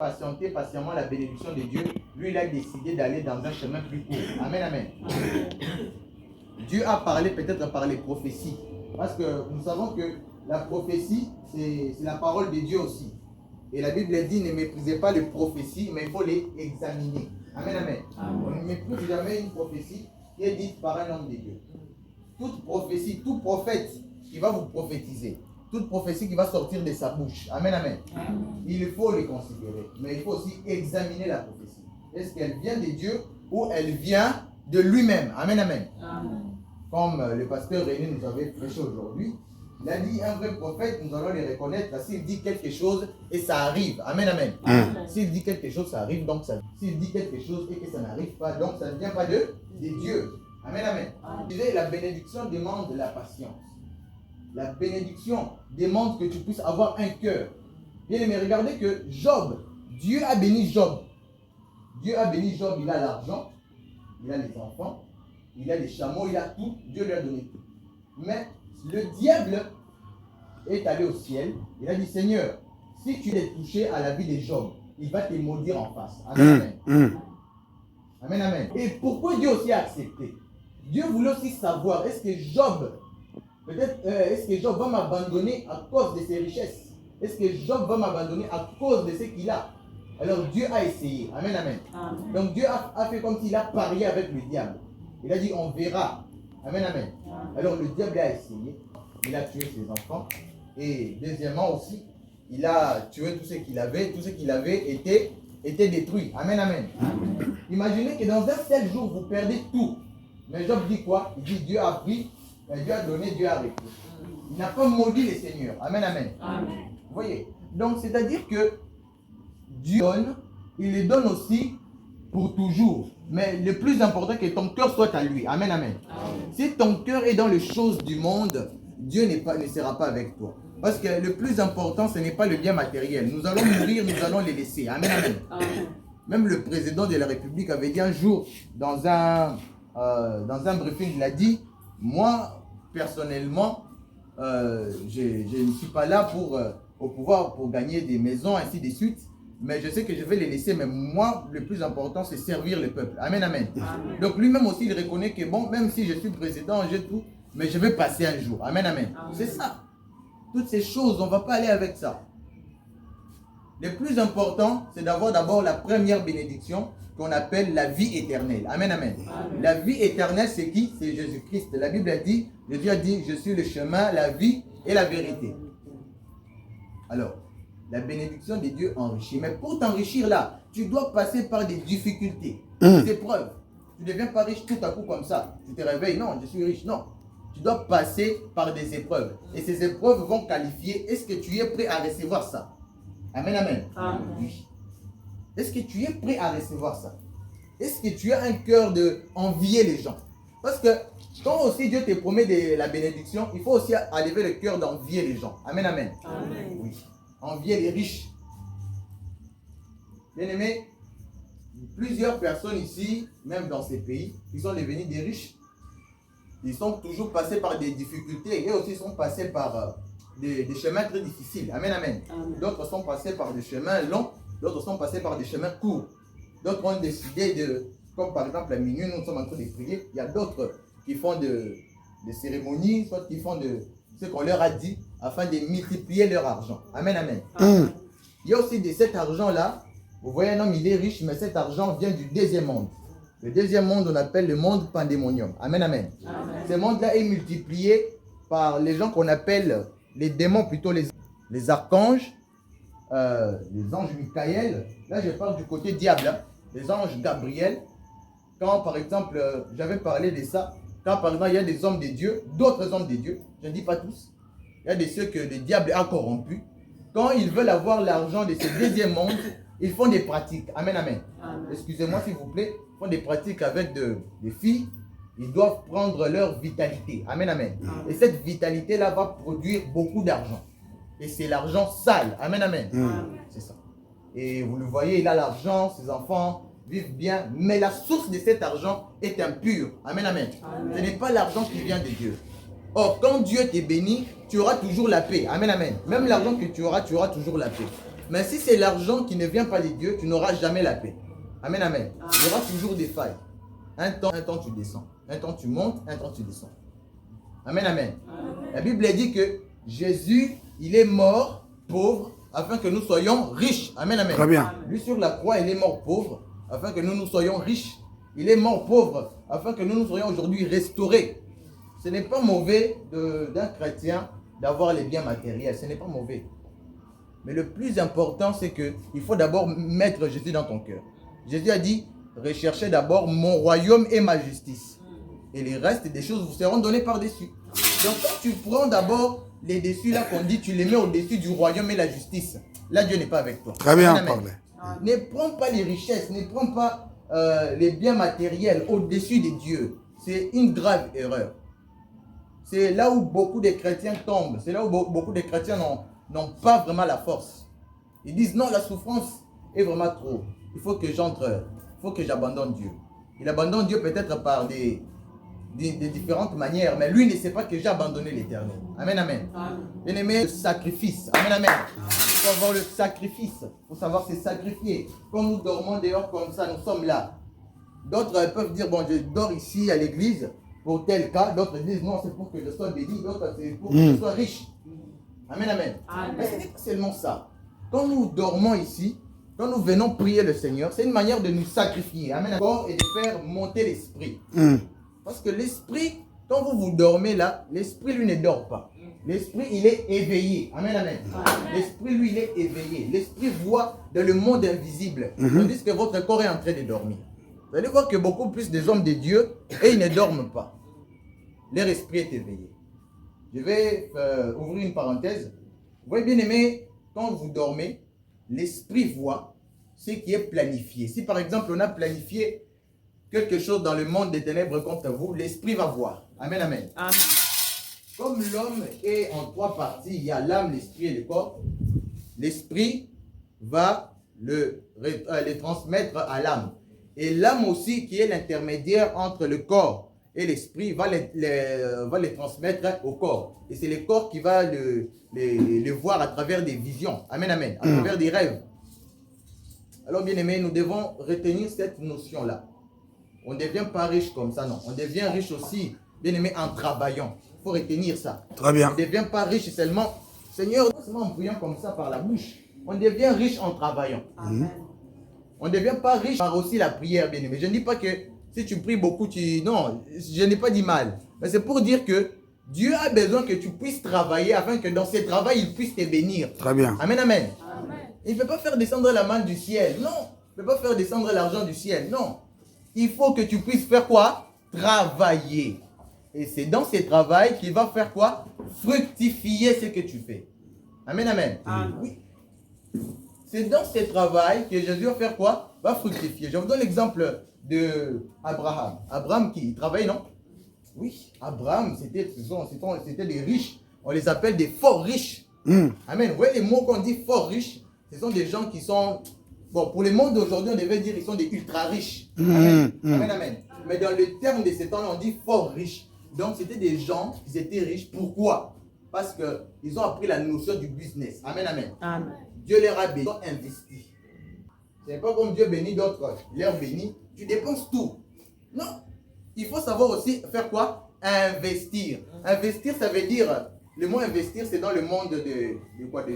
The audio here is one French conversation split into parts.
patienter patiemment la bénédiction de Dieu, lui, il a décidé d'aller dans un chemin plus court. Amen, amen. Dieu a parlé peut-être par les prophéties. Parce que nous savons que la prophétie, c'est la parole de Dieu aussi. Et la Bible dit, ne méprisez pas les prophéties, mais il faut les examiner. Amen, amen. On ne méprise jamais une prophétie qui est dite par un homme de Dieu. Toute prophétie, tout prophète qui va vous prophétiser, toute prophétie qui va sortir de sa bouche, amen, amen, il faut les considérer. Mais il faut aussi examiner la prophétie. Est-ce qu'elle vient de Dieu ou elle vient de lui-même? Amen, amen. Comme le pasteur René nous avait prêché aujourd'hui, il a dit, un vrai prophète, nous allons les reconnaître s'il dit quelque chose et ça arrive. Amen, amen. S'il dit quelque chose, ça arrive, donc ça. S'il dit quelque chose et que ça n'arrive pas, donc ça ne vient pas de Dieu. Amen, amen. La bénédiction demande la patience. La bénédiction demande que tu puisses avoir un cœur. Bien aimé, regardez que Job, Dieu a béni Job. Dieu a béni Job, il a l'argent, il a les enfants, il a les chameaux, il a tout, Dieu lui a donné tout. Mais le diable est allé au ciel, il a dit, Seigneur, si tu es touché à la vie de Job, il va te maudire en face. Amen, amen. Amen, amen. Et pourquoi Dieu aussi a accepté? Dieu voulait aussi savoir, est-ce que Job, est-ce que Job va m'abandonner à cause de ses richesses? Est-ce que Job va m'abandonner à cause de ce qu'il a? Alors Dieu a essayé. Amen, amen. Donc Dieu a fait comme s'il a parié avec le diable. Il a dit, on verra. Amen, amen. Alors le diable a essayé. Il a tué ses enfants. Et deuxièmement aussi, il a tué tout ce qu'il avait. Tout ce qu'il avait était détruit. Amen, amen. Imaginez que dans un seul jour, vous perdez tout. Mais Job dit quoi? Il dit, Dieu a pris, Dieu a donné, Dieu a repris. Il n'a pas maudit les seigneurs. Amen, amen. Vous voyez? Donc c'est-à-dire que Dieu donne, il les donne aussi pour toujours. Mais le plus important, c'est que ton cœur soit à lui. Amen, amen. Si ton cœur est dans les choses du monde, Dieu ne sera pas avec toi. Parce que le plus important, ce n'est pas le bien matériel. Nous allons mourir, nous allons les laisser. Amen, amen. Même le président de la République avait dit un jour, dans un briefing, il a dit, moi, personnellement, je ne suis pas là au pouvoir pour gagner des maisons, ainsi de suite. Mais je sais que je vais les laisser. Mais moi, le plus important, c'est servir le peuple. Amen, amen. Donc lui-même aussi, il reconnaît que bon, même si je suis président, j'ai tout, mais je vais passer un jour. Amen, amen. C'est ça. Toutes ces choses, on ne va pas aller avec ça. Le plus important, c'est d'avoir d'abord la première bénédiction qu'on appelle la vie éternelle. Amen, amen. La vie éternelle, c'est qui? C'est Jésus-Christ. La Bible a dit, Dieu a dit, je suis le chemin, la vie et la vérité. Alors, la bénédiction de Dieu enrichit. Mais pour t'enrichir là, tu dois passer par des difficultés, des épreuves. Tu ne deviens pas riche tout à coup comme ça. Tu te réveilles, non, je suis riche. Non. Tu dois passer par des épreuves. Et ces épreuves vont qualifier, est-ce que tu es prêt à recevoir ça? Amen, amen. Oui. Est-ce que tu es prêt à recevoir ça? Est-ce que tu as un cœur d'envier les gens? Parce que quand aussi Dieu te promet de la bénédiction, il faut aussi lever le cœur d'envier les gens. Amen, amen. Oui. Envier les riches. Bien aimé, plusieurs personnes ici, même dans ces pays, qui sont devenus des riches, ils sont toujours passés par des difficultés et aussi sont passés par des chemins très difficiles. Amen, amen. D'autres sont passés par des chemins longs, d'autres sont passés par des chemins courts. D'autres ont décidé comme par exemple à minuit, nous sommes en train de prier, il y a d'autres qui font des cérémonies, soit qui font ce qu'on leur a dit, afin de multiplier leur argent. Amen, amen. Il y a aussi de cet argent-là, vous voyez un homme, il est riche, mais cet argent vient du deuxième monde. Le deuxième monde, on appelle le monde pandémonium. Amen, amen. Ce monde-là est multiplié par les gens qu'on appelle les démons, plutôt les archanges, les anges Michael. Là, je parle du côté diable, hein. Les anges Gabriel. Quand, par exemple, j'avais parlé de ça, quand, par exemple, il y a des hommes de Dieu, d'autres hommes de Dieu, je ne dis pas tous, il y a de ceux que le diable a corrompus. Quand ils veulent avoir l'argent de ce deuxième monde, ils font des pratiques. Amen, amen. Excusez-moi, s'il vous plaît. Ils font des pratiques avec des filles. Ils doivent prendre leur vitalité. Amen, amen. Et cette vitalité-là va produire beaucoup d'argent. Et c'est l'argent sale. Amen, amen. C'est ça. Et vous le voyez, il a l'argent, ses enfants vivent bien. Mais la source de cet argent est impure. Amen, amen. Ce n'est pas l'argent qui vient de Dieu. Or, quand Dieu te bénit, tu auras toujours la paix. Amen, amen. Même l'argent que tu auras toujours la paix. Mais si c'est l'argent qui ne vient pas de Dieu, tu n'auras jamais la paix. Amen, amen. Il y aura toujours des failles. Un temps tu descends. Un temps tu montes, un temps tu descends. Amen, amen. La Bible dit que Jésus, il est mort pauvre afin que nous soyons riches. Amen, amen. Très bien. Lui sur la croix, il est mort pauvre afin que nous soyons riches. Il est mort pauvre afin que nous soyons aujourd'hui restaurés. Ce n'est pas mauvais d'un chrétien d'avoir les biens matériels. Ce n'est pas mauvais. Mais le plus important, c'est qu'il faut d'abord mettre Jésus dans ton cœur. Jésus a dit, recherchez d'abord mon royaume et ma justice. Et les restes des choses vous seront données par-dessus. Donc quand tu prends d'abord les dessus là qu'on dit, tu les mets au-dessus du royaume et la justice. Là, Dieu n'est pas avec toi. Très bien parlé. Ne prends pas les richesses, ne prends pas les biens matériels au-dessus de Dieu. C'est une grave erreur. C'est là où beaucoup de chrétiens tombent. C'est là où beaucoup de chrétiens n'ont pas vraiment la force. Ils disent non, la souffrance est vraiment trop. Il faut que j'entre, il faut que j'abandonne Dieu. Il abandonne Dieu peut-être par des différentes manières, mais lui ne sait pas que j'ai abandonné l'Éternel. Amen, amen. Bien aimé, le sacrifice. Amen, amen. Il faut avoir le sacrifice. Il faut savoir se sacrifier. Quand nous dormons dehors comme ça, nous sommes là. D'autres peuvent dire, bon, je dors ici à l'église pour tel cas. D'autres disent, non, c'est pour que je sois béni. D'autres, c'est pour que je sois riche. Amen, amen. Mais ce n'est pas seulement ça. Quand nous dormons ici, quand nous venons prier le Seigneur, c'est une manière de nous sacrifier. Amen. Et de faire monter l'esprit. Parce que l'esprit, quand vous dormez là, l'esprit lui ne dort pas. L'esprit, il est éveillé. Amen, amen. L'esprit, lui, il est éveillé. L'esprit voit dans le monde invisible. Tandis que votre corps est en train de dormir. Vous allez voir que beaucoup plus des hommes de Dieu, et ils ne dorment pas. Leur esprit est éveillé. Je vais ouvrir une parenthèse. Vous voyez bien aimé, quand vous dormez, l'esprit voit ce qui est planifié. Si par exemple on a planifié quelque chose dans le monde des ténèbres contre vous, l'esprit va voir. Amen, amen. Amen. Comme l'homme est en trois parties, il y a l'âme, l'esprit et le corps, l'esprit va les transmettre à l'âme. Et l'âme aussi, qui est l'intermédiaire entre le corps et l'esprit, va les transmettre au corps. Et c'est le corps qui va le voir à travers des visions. Amen, amen. À travers des rêves. Alors, bien aimés, nous devons retenir cette notion-là. On ne devient pas riche comme ça, non. On devient riche aussi, bien aimé, en travaillant. Il faut retenir ça. Très bien. On ne devient pas riche seulement, Seigneur, seulement en priant comme ça par la bouche. On devient riche en travaillant. Amen. On ne devient pas riche par aussi la prière, bien aimé. Je ne dis pas que si tu pries beaucoup, non, je n'ai pas dit mal. Mais c'est pour dire que Dieu a besoin que tu puisses travailler afin que dans ce travail, il puisse te bénir. Très bien. Amen, amen. Amen. Il ne peut pas faire descendre la manne du ciel. Non. Il ne peut pas faire descendre l'argent du ciel. Non. Il faut que tu puisses faire quoi? Travailler. Et c'est dans ce travail qu'il va faire quoi? Fructifier ce que tu fais. Amen, amen. Amen. Oui. C'est dans ce travail que Jésus va faire quoi? Va fructifier. Je vous donne l'exemple d'Abraham. Abraham qui travaille, non? Oui. Abraham, c'était des riches. On les appelle des fort riches. Amen. Vous voyez les mots qu'on dit fort riches? Ce sont des gens qui sont... Bon, pour le monde d'aujourd'hui, on devait dire qu'ils sont des ultra riches. Amen. Amen, amen. Mais dans le terme de ces temps-là, on dit fort riches. Donc, c'était des gens qui étaient riches. Pourquoi? Parce qu'ils ont appris la notion du business. Amen, amen. Amen. Dieu leur a béni, ils ont investi. Ce n'est pas comme Dieu bénit d'autres, il leur bénit. Tu dépenses tout. Non. Il faut savoir aussi faire quoi? Investir. Investir, ça veut dire... Le mot investir, c'est dans le monde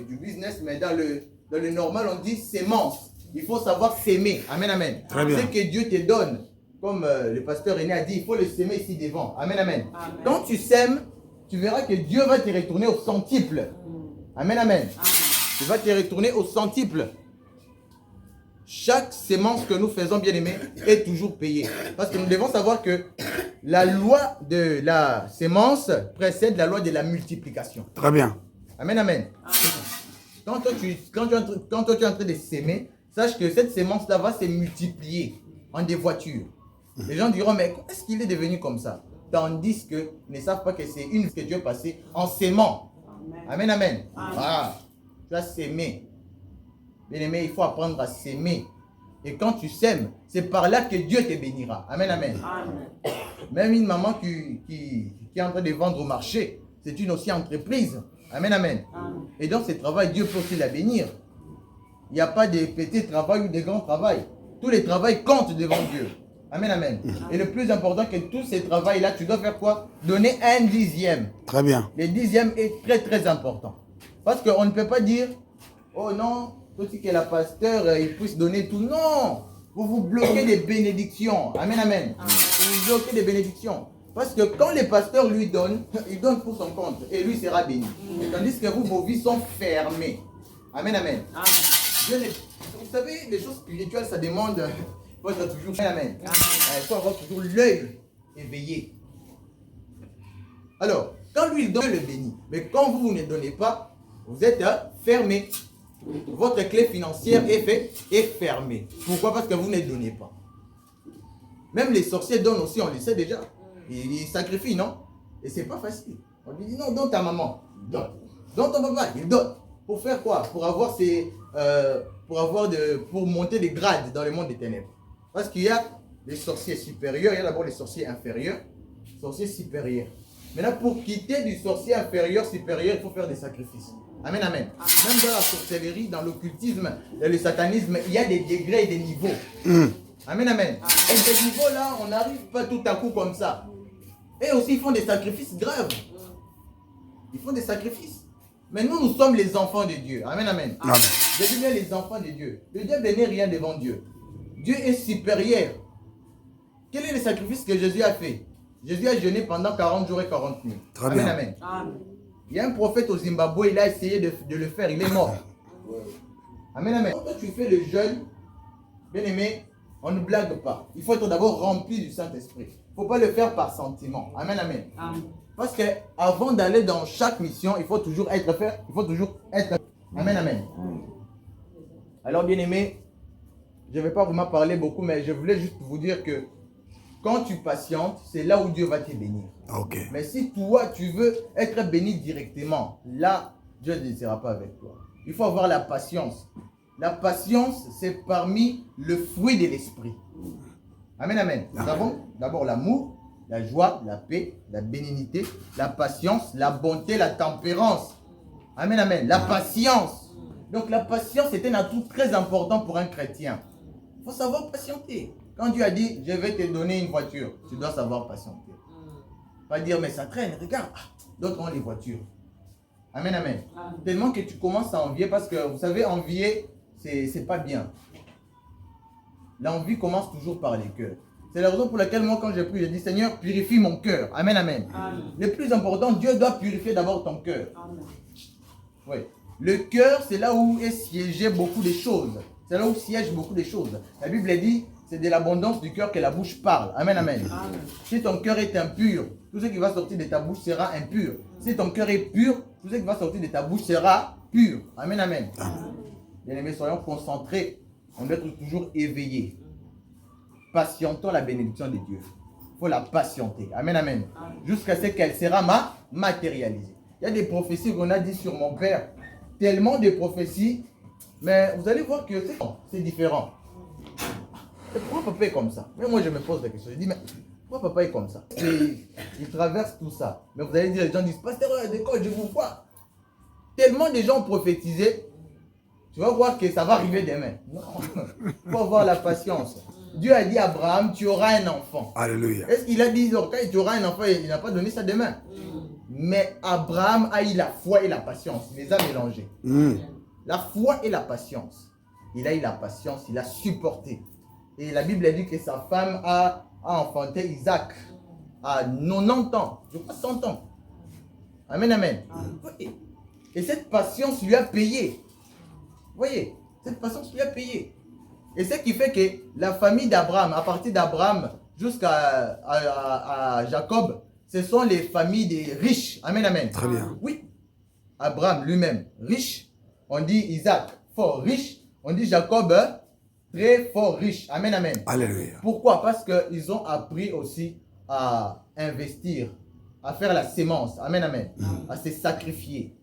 du business, mais dans le normal, on dit sémence. Il faut savoir s'aimer. Amen, amen. Très bien. Ce que Dieu te donne, comme le pasteur René a dit, il faut le s'aimer ici devant. Amen, amen. Amen. Quand tu sèmes, tu verras que Dieu va te retourner au centuple. Amen, amen. Tu vas te retourner au centuple. Chaque sémence que nous faisons, bien aimé, est toujours payée. Parce que nous devons savoir que la loi de la sémence précède la loi de la multiplication. Très bien. Amen, amen. Quand toi tu es en train de s'aimer, sache que cette sémence-là va se multiplier en des voitures. Les gens diront, mais comment est-ce qu'il est devenu comme ça? Tandis qu'ils ne savent pas que c'est une que Dieu a passée en s'aimant. Amen, amen. Voilà. Tu as s'aimer. Bien aimé, il faut apprendre à s'aimer. Et quand tu s'aimes, c'est par là que Dieu te bénira. Amen, amen. Amen. Même une maman qui est en train de vendre au marché, c'est une aussi entreprise. Amen, amen. Amen. Et dans ce travail, Dieu peut aussi la bénir. Il n'y a pas de petits travail ou de grands travail. Tous les travails comptent devant Dieu. Amen, amen. Et le plus important que tous ces travails-là, tu dois faire quoi? Donner un dixième. Très bien. Le dixième est très très important. Parce qu'on ne peut pas dire, oh non, aussi que la pasteur, il puisse donner tout. Non! Vous vous bloquez des bénédictions. Amen, amen. Vous bloquez des bénédictions. Parce que quand les pasteurs lui donnent, il donne pour son compte et lui sera béni. Tandis que vous, vos vies sont fermées. Amen, amen. Dieu vous savez, les choses spirituelles, ça demande, il faut être toujours, amen. Il faut avoir toujours l'œil éveillé. Alors, quand lui il donne le béni, mais quand vous ne donnez pas, vous êtes fermé. Votre clé financière est fermée. Pourquoi? Parce que vous ne donnez pas. Même les sorciers donnent aussi, on le sait déjà. Ils sacrifient, non? Et c'est pas facile. On lui dit non, donne ta maman, il donne. Donne ton papa, il donne. Pour faire quoi? Pour avoir pour monter des grades dans le monde des ténèbres. Parce qu'il y a les sorciers supérieurs, il y a d'abord les sorciers inférieurs, sorciers supérieurs. Maintenant, pour quitter du sorcier inférieur, supérieur, il faut faire des sacrifices. Amen, amen. Même dans la sorcellerie, dans l'occultisme, dans le satanisme, il y a des degrés et des niveaux. Amen, amen. Et ces niveaux-là, on n'arrive pas tout à coup comme ça. Et aussi, ils font des sacrifices graves. Ils font des sacrifices. Mais nous, nous sommes les enfants de Dieu. Amen, amen. Amen. Je dis bien les enfants de Dieu. Le diable n'est rien devant Dieu. Dieu est supérieur. Quel est le sacrifice que Jésus a fait? Jésus a jeûné pendant 40 jours et 40 nuits. Très amen, bien. amen. Il y a un prophète au Zimbabwe, il a essayé de le faire, il est mort. Amen, amen. Quand tu fais le jeûne, bien aimé, on ne blague pas. Il faut être d'abord rempli du Saint-Esprit. Il ne faut pas le faire par sentiment. Amen, amen. Parce que avant d'aller dans chaque mission, il faut toujours être fait. Il faut toujours être. Amen, amen. Alors, bien aimé, je ne vais pas vraiment parler beaucoup, mais je voulais juste vous dire que quand tu patientes, c'est là où Dieu va te bénir. Ok. Mais si toi, tu veux être béni directement, là, Dieu ne sera pas avec toi. Il faut avoir la patience. La patience, c'est parmi le fruit de l'esprit. Amen, amen. Nous avons d'abord l'amour, la joie, la paix, la bénignité, la patience, la bonté, la tempérance. Amen, amen. La patience. Donc la patience est un atout très important pour un chrétien. Il faut savoir patienter. Quand Dieu a dit, je vais te donner une voiture, tu dois savoir patienter. Pas dire, mais ça traîne, regarde, d'autres ont les voitures. Amen, amen. Tellement que tu commences à envier, parce que vous savez, envier, c'est pas bien. L'envie commence toujours par les cœurs. C'est la raison pour laquelle moi, quand je prie, je dis, Seigneur, purifie mon cœur. Amen, amen. Le plus important, Dieu doit purifier d'abord ton cœur. Oui. Le cœur, c'est là où est siégé beaucoup de choses. C'est là où siègent beaucoup de choses. La Bible dit, c'est de l'abondance du cœur que la bouche parle. Amen, amen. Si ton cœur est impur, tout ce qui va sortir de ta bouche sera impur. Si ton cœur est pur, tout ce qui va sortir de ta bouche sera pur. Amen, amen. Bien aimés, soyons concentrés. On doit être toujours éveillés. Patientons la bénédiction de Dieu. Il faut la patienter. Amen, amen. Jusqu'à ce qu'elle sera matérialisée. Il y a des prophéties qu'on a dit sur mon père. Tellement de prophéties. Mais vous allez voir que c'est différent. Et pourquoi papa est comme ça? Mais moi je me pose la question. Je dis, mais pourquoi papa est comme ça? Il traverse tout ça. Mais vous allez dire, les gens disent, pasteur, d'école, je vous vois. Tellement de gens ont prophétisé. Tu vas voir que ça va arriver demain. Non. Il faut avoir la patience. Dieu a dit à Abraham, tu auras un enfant. Alléluia. Est-ce qu'il a dit, quand tu auras un enfant, il n'a pas donné ça demain? Mais Abraham a eu la foi et la patience. Il les a mélangés. La foi et la patience. Il a eu la patience, il a supporté. Et la Bible a dit que sa femme a enfanté Isaac à 90 ans, je crois 100 ans. Amen, amen. Et cette patience lui a payé. Vous voyez, cette patience lui a payé. Et ce qui fait que la famille d'Abraham, à partir d'Abraham jusqu'à Jacob, ce sont les familles des riches. Amen, amen. Très bien. Oui. Abraham lui-même, riche. On dit Isaac, fort riche. On dit Jacob, très fort riche. Amen, amen. Alléluia. Pourquoi? Parce qu'ils ont appris aussi à investir, à faire la sémence. Amen, amen. À se sacrifier.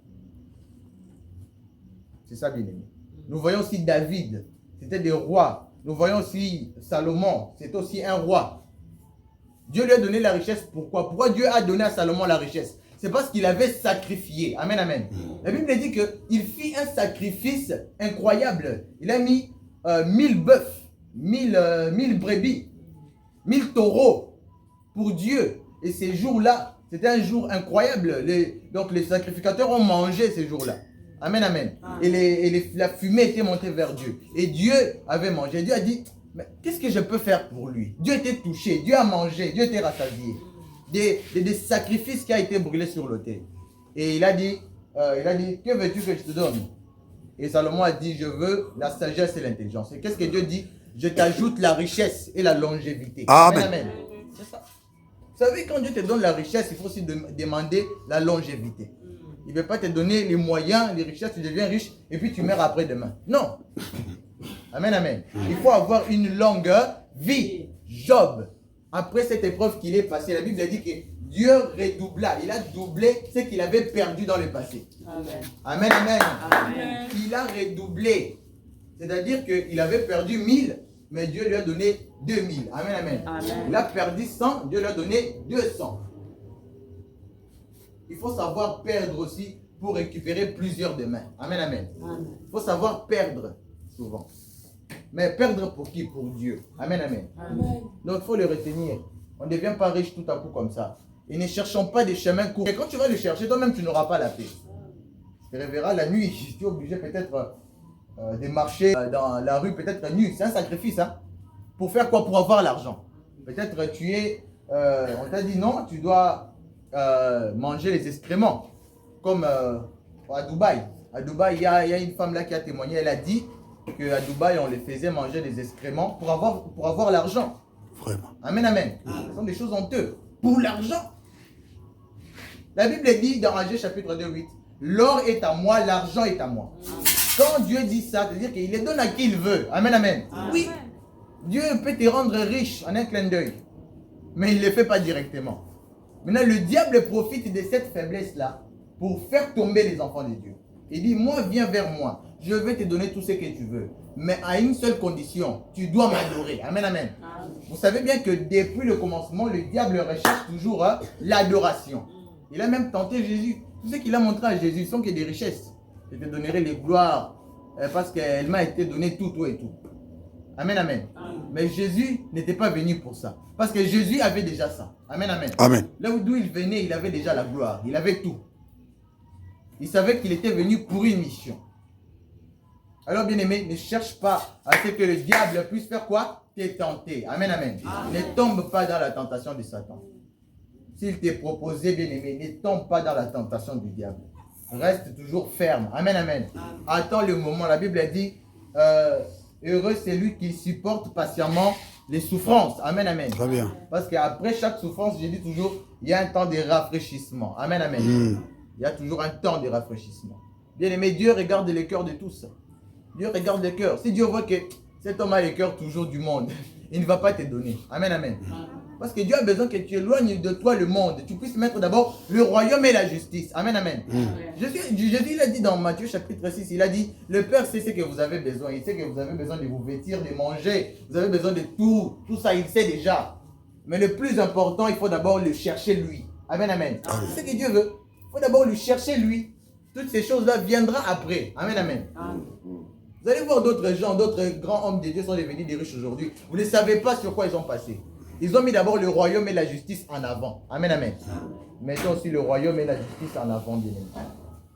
C'est ça, bien aimé. Nous voyons aussi David. C'était des rois. Nous voyons aussi Salomon. C'est aussi un roi. Dieu lui a donné la richesse. Pourquoi? Pourquoi Dieu a donné à Salomon la richesse? c'est parce qu'il avait sacrifié. Amen, amen. La Bible dit qu'il fit un sacrifice incroyable. Il a mis 1000 bœufs, 1000 brebis, 1000 taureaux pour Dieu. Et ces jours-là, c'était un jour incroyable. Donc les sacrificateurs ont mangé ces jours-là. Amen, amen. Et la fumée était montée vers Dieu. Et Dieu avait mangé. Dieu a dit, mais qu'est-ce que je peux faire pour lui? Dieu était touché, Dieu a mangé, Dieu était rassasié. Des sacrifices qui ont été brûlés sur l'autel. Et il a dit, que veux-tu que je te donne? Et Salomon a dit, je veux la sagesse et l'intelligence. Et qu'est-ce que Dieu dit? Je t'ajoute la richesse et la longévité. Amen. Amen. C'est ça. Vous savez, quand Dieu te donne la richesse, il faut aussi demander la longévité. Il ne veut pas te donner les moyens, les richesses, tu deviens riche et puis tu meurs après-demain. Non. Amen, amen. Il faut avoir une longue vie. Job, après cette épreuve qu'il est passé, la Bible a dit que Dieu redoubla. Il a doublé ce qu'il avait perdu dans le passé. Amen. Amen, amen. Amen. Il a redoublé. C'est-à-dire qu'il avait perdu 1000, mais Dieu lui a donné 2000. Amen, amen. Amen. Il a perdu 100, Dieu lui a donné 200. Il faut savoir perdre aussi pour récupérer plusieurs demain. Amen, amen. Il faut savoir perdre souvent. Mais perdre pour qui? Pour Dieu. Amen, amen. Amen. Donc il faut le retenir. On ne devient pas riche tout à coup comme ça. Et ne cherchons pas des chemins courts. Et quand tu vas le chercher, toi-même tu n'auras pas la paix. Tu te réveilleras la nuit. Tu es obligé peut-être de marcher dans la rue, peut-être nu. C'est un sacrifice. Hein? Pour faire quoi? Pour avoir l'argent. Peut-être tu es... on t'a dit non, tu dois manger les excréments. Comme à Dubaï. À Dubaï, il y a une femme là qui a témoigné. Elle a dit qu'à Dubaï, on les faisait manger des excréments pour avoir l'argent. Vraiment. Amen, amen. Ce sont des choses honteuses. Pour l'argent. La Bible dit dans Agé chapitre 2, 8, l'or est à moi, l'argent est à moi. Quand Dieu dit ça, c'est-à-dire qu'il les donne à qui il veut. Amen, amen. Oui. Dieu peut te rendre riche en un clin d'œil. Mais il ne le fait pas directement. Maintenant, le diable profite de cette faiblesse-là pour faire tomber les enfants de Dieu. Il dit, moi, viens vers moi. Je vais te donner tout ce que tu veux. Mais à une seule condition, tu dois m'adorer. Amen, amen. Vous savez bien que depuis le commencement, le diable recherche toujours l'adoration. Il a même tenté Jésus. Tout ce qu'il a montré à Jésus sont que des richesses. Je te donnerai les gloires parce qu'elle m'a été donnée tout et tout. Amen, amen. Mais Jésus n'était pas venu pour ça. Parce que Jésus avait déjà ça. Amen, amen. Amen. Là d'où il venait, il avait déjà la gloire. Il avait tout. Il savait qu'il était venu pour une mission. Alors, bien-aimé, ne cherche pas à ce que le diable puisse faire quoi? Te tenter. Amen, amen. Ne tombe pas dans la tentation de Satan. S'il t'est proposé, bien-aimé, ne tombe pas dans la tentation du diable. Reste toujours ferme. Amen, amen. Attends le moment. La Bible a dit, heureux c'est lui qui supporte patiemment les souffrances. Amen, amen. Très bien. Parce qu'après chaque souffrance, je dis toujours, il y a un temps de rafraîchissement. Amen, amen. Il y a toujours un temps de rafraîchissement. Bien-aimé, Dieu regarde le cœur de tous. Dieu regarde le cœur. Si Dieu voit que cet homme a le cœur toujours du monde, il ne va pas te donner. Amen, amen. Parce que Dieu a besoin que tu éloignes de toi le monde. Tu puisses mettre d'abord le royaume et la justice. Amen, amen. Jésus, il a dit dans Matthieu chapitre 6, il a dit, le Père sait ce que vous avez besoin. Il sait que vous avez besoin de vous vêtir, de manger. Vous avez besoin de tout. Tout ça, il sait déjà. Mais le plus important, il faut d'abord le chercher lui. Amen, amen. C'est ce que Dieu veut. Il faut d'abord le chercher lui. Toutes ces choses-là viendront après. Amen, amen. Vous allez voir d'autres gens, d'autres grands hommes de Dieu sont devenus des riches aujourd'hui. Vous ne savez pas sur quoi ils ont passé. Ils ont mis d'abord le royaume et la justice en avant. Amen, amen. Mettons aussi le royaume et la justice en avant, bien aimé.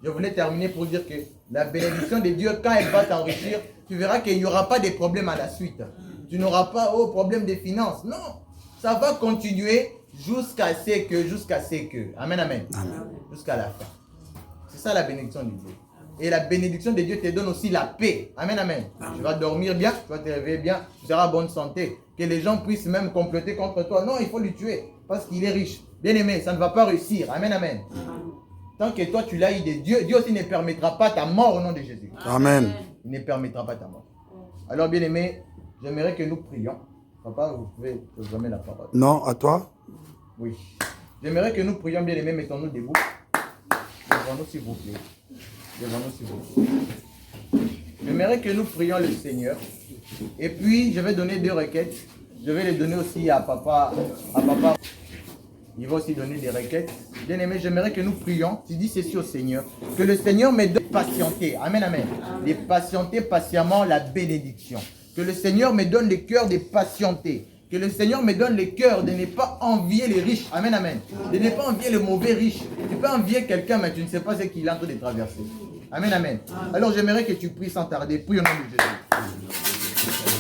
Je voulais terminer pour dire que la bénédiction de Dieu, quand elle va t'enrichir, tu verras qu'il n'y aura pas de problème à la suite. Tu n'auras pas problème de finances. Non, ça va continuer jusqu'à ce que. Amen, amen. Jusqu'à la fin. C'est ça la bénédiction de Dieu. Et la bénédiction de Dieu te donne aussi la paix. Amen, amen. Tu vas dormir bien, tu vas te réveiller bien, tu seras en bonne santé. Que les gens puissent même comploter contre toi. Non, il faut le tuer parce qu'il est riche. Bien aimé, ça ne va pas réussir. Amen, amen. Tant que toi tu l'as eu de Dieu, Dieu aussi ne permettra pas ta mort au nom de Jésus. Amen. Il ne permettra pas ta mort. Alors bien aimé, j'aimerais que nous prions. Papa, vous pouvez vous donner la parole. Non, à toi. Oui. J'aimerais que nous prions, bien aimé, mettons-nous debout. Devant-nous s'il vous plaît. Devant-nous s'il vous plaît. J'aimerais que nous prions le Seigneur. Et puis, je vais donner 2 requêtes. Je vais les donner aussi à papa. Il va aussi donner des requêtes. Bien-aimé, j'aimerais que nous prions. Tu dis ceci au Seigneur. Que le Seigneur me donne de patienter. Amen, amen. De patienter patiemment la bénédiction. Que le Seigneur me donne le cœur de patienter. Que le Seigneur me donne le cœur de ne pas envier les riches. Amen, amen. De ne pas envier les mauvais riches. Tu peux envier quelqu'un, mais tu ne sais pas ce qu'il est en train de traverser. Amen, amen. Alors j'aimerais que tu pries sans tarder. Prie au nom de Jésus.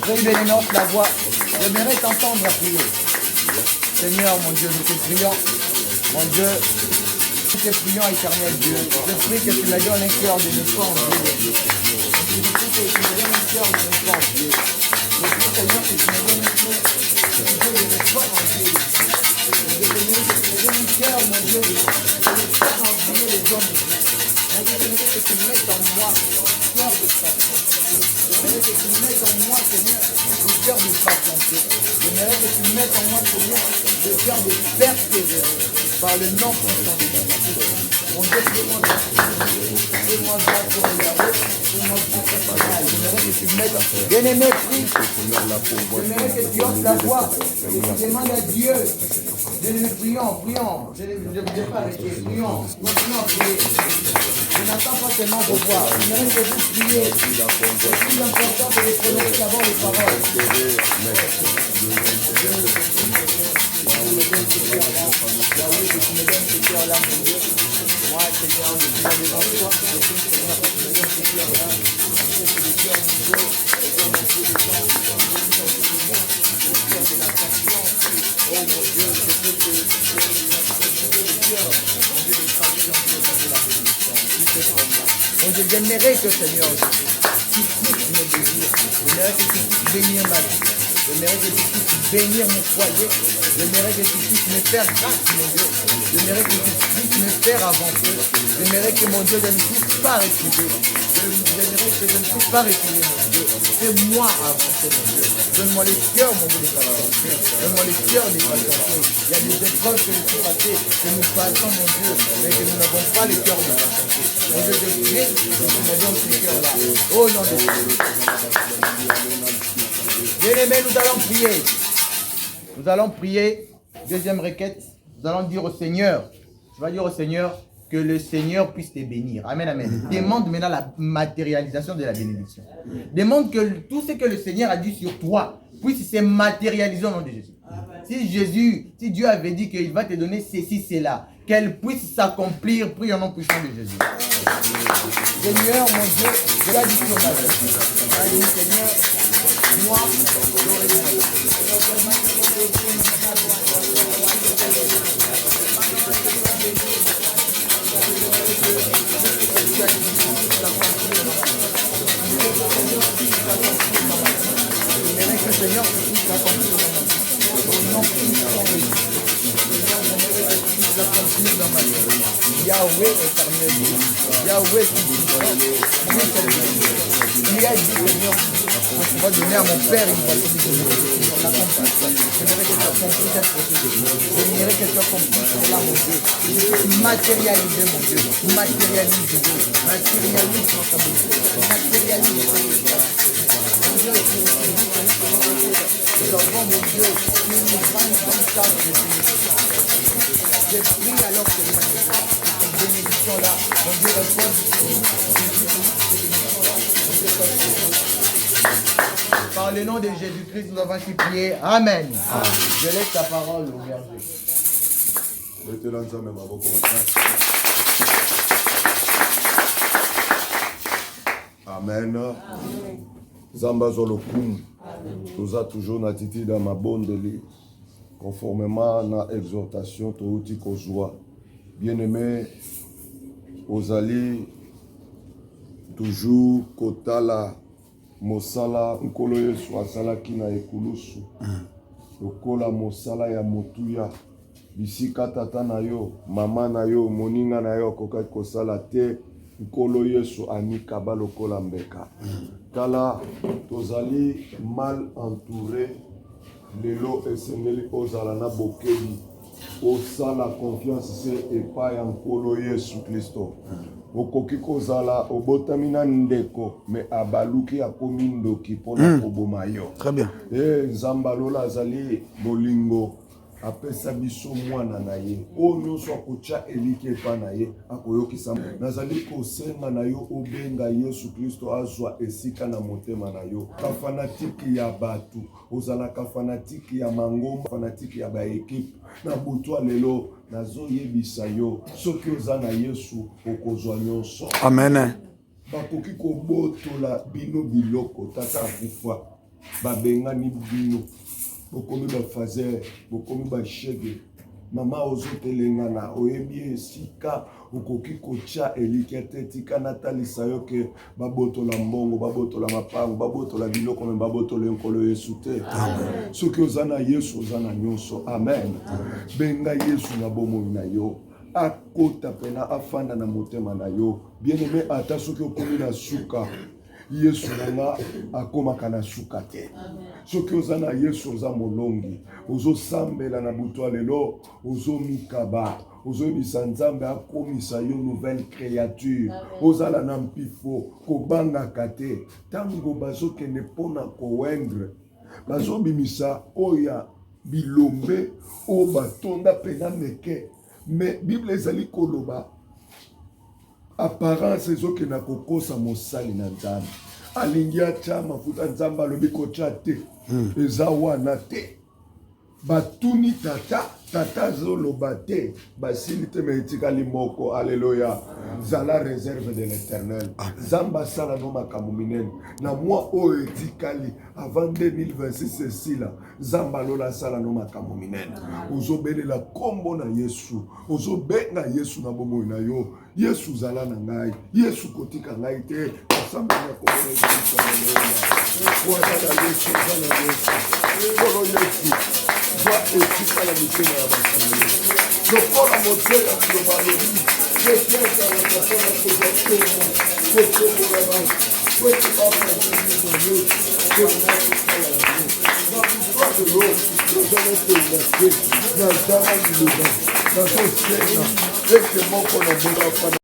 Prie, bien-aimé, la voix. J'aimerais t'entendre prier. Seigneur, mon Dieu, nous te prions. Mon Dieu, nous te prions, éternel Dieu. Je prie que tu me donnes un cœur de ne pas envier les riches. Je prie que tu me donnes un cœur de ne pas envier. Je prie, Seigneur, que tu me donnes un cœur de ne pas envier. Je prie que tu me donnes un cœur, mon Dieu, de ne pas envier les hommes. J'aimerais que tu mettes en moi le cœur de patience. J'aimerais que tu mettes en moi, Seigneur, le cœur de patience. J'aimerais que tu mettes en moi, Seigneur, le cœur de persévérer par le nom puissant de Jésus. Mon Dieu, fais-moi grâce pour regarder, fais-moi grâce pour parler. J'aimerais que tu mettes en bien-aimé, prie. J'aimerais que tu oses la voix et tu demandes à Dieu. Bien-aimé, prions. Je ne vais pas arrêter. Prions à prier. Je n'attends pas seulement vos voix. J'aimerais que vous priez. C'est plus important que de prononcer d'abord les paroles. Yahweh, que tu me donnes ce cœur-là, mon Dieu. Moi, Seigneur, je suis là devant toi. Je prie, Seigneur, que tu me donnes ce cœur-là. Je sais que le cœur, mon Dieu, le cœur, mon Dieu, le cœur, le cœur de la patience. Oh, mon Dieu, je sais que le cœur, mon Dieu, de patience, de la bénédiction. Mon Dieu, j'aimerais que, Seigneur, tu puisses me bénir. J'aimerais que tu puisses bénir ma vie. J'aimerais que tu puisses bénir mon foyer. J'aimerais que tu puisses me faire grâce, mon Dieu. J'aimerais que tu puisses me faire avancer. J'aimerais que, mon Dieu, je ne puisse pas reculer. J'aimerais que je ne puisse pas reculer, mon Dieu. Fais-moi avancer, mon Dieu. Donne-moi les cœurs, mon Dieu, de patienter. Donne-moi les cœurs de patienter. Il y a des épreuves que je suis passé, que nous passons, mon Dieu, mais que nous n'avons pas les cœurs de patienter. Mon Dieu, je prie que tu me donnes ce cœur-là. Au nom de Jésus. Bien-aimés, nous allons prier. Nous allons prier. Deuxième requête. Nous allons dire au Seigneur. Tu vas dire au Seigneur que le Seigneur puisse te bénir. Amen, amen. Demande maintenant la matérialisation de la bénédiction. Demande que tout ce que le Seigneur a dit sur toi puisse se matérialiser au nom de Jésus. Si Dieu avait dit qu'il va te donner ceci, cela, qu'elle puisse s'accomplir, prie au nom puissant de Jésus. Seigneur, mon Dieu, je l'ai dit sur ma vie. Seigneur, moi, que le Seigneur puisse l'accomplir dans ma vie. Yahweh éternel, Yahweh il a dit, Seigneur, que tu vas donner à mon Père une voiture de Seigneur, l'accomplisse. J'aimerais que tu accomplisses cette procédure. J'aimerais que tu accomplisses cela, mon Dieu. Matérialiser, mon Dieu. Matérialise, Dieu. Matérialise notre amour. Matérialise notre amour. Mon Dieu, nous avons, mon Dieu, une grande charge de bénédiction. Je prie alors, Seigneur, cette bénédiction-là, mon Dieu, réponds. Par le nom de Jésus-Christ, nous avons ainsi prié. Amen. Je laisse ta parole au berger. Amen. Zamba Zolokum. Nous avons toujours l'attitude dans ma bonne délire. Conformément à la exhortation, Touti Kozwa. Bien-aimé, Ozali, toujours Kotala, Mosala, Nkolo Yesu, Asala Kina Ekulusu. Lokola Mosala ya Motuya. Bisika tata na yo, mama na yo, moninga na yo, kokaki kosala te. Nkolo Yesu anikaba lokola mbeka. Kala, tozali mal entouré. Lelo esengeli ozala na bokeli. Osala confiance se epai ya Nkolo Yesu Kristo. Okoki kozala obotami na ndeko me abaluki akomi ndoki mpona koboma yo. Très bien. Nzamba lola azali bolingo apesa biso mwana na ye oyo nyonso akotia eliki epa na ye akoyokisa. Nazali kosenga na yo obenga Yesu Kristo azwa esika na motema na yo. Ka fanatiki ya batu ozalaka fanatiki ya mangomba fanatiki ya baekipe na butwa lelo nazoyebisa yo soki oza na Yesu okozwa nyonso. Amen. Bakoki kobotola bino biloko tata akufa babengani bino bokomi bafazer bokomi bashege mama ozotelengana oyebi esika okoki kotia eliki te tika natalisa yo ke babotola mbongo babotola mapango babotola biloko me babotola nkolo Yesu te. Soki oza na Yesu oza na nyonso. Amen. Benga Yesu na bomoi na yo akota pena afanda na motema na yo. Bien-aimé, ata soki okomi na suka Yesu nanga akomaka na suka te. Soki oza na Yesu oza molongi ozosambela na butu lelo ozomikaba ozoyebisa Nzambe akomisa yo nouvelle créature. Ozala na mpifo kobangaka te ntango bazokende mpona kowendre bazobimisa oya bilombe o batonda pena meke. Mais Bible ezali koloba apparence ezokenda kokosa mosali na Nzambe. Alingi atia mafuta Nzambe alobi kotia te eza wana te. Batuni tata zoloba te basili te metikali moko. Alléluia. Zala réserve de l'Éternel. Zamba sala no makambo minene na moi oyo etikali avant 2026 ceci-là. Zamba lola sala no makambo minene. Ozobelela kombo na Yesu. Ozobenga Yesu na bomoi na yo. Yesu zala na ngai. Yesu kotika ngai te. Asamba na kombo na Yesu. Wazala Yesu zala Yesu. Kolo Yesu. Va esika la mitema ya basangeli. Lokola moto ya kilobalobi. Kekeza na kapona kozakoma. Kekeza na kwete bapa nzini na yo. Kekeza na yo. Na bukwa de lo. Kozana te na zama liloba. Na zo sena. Eke moko na mbona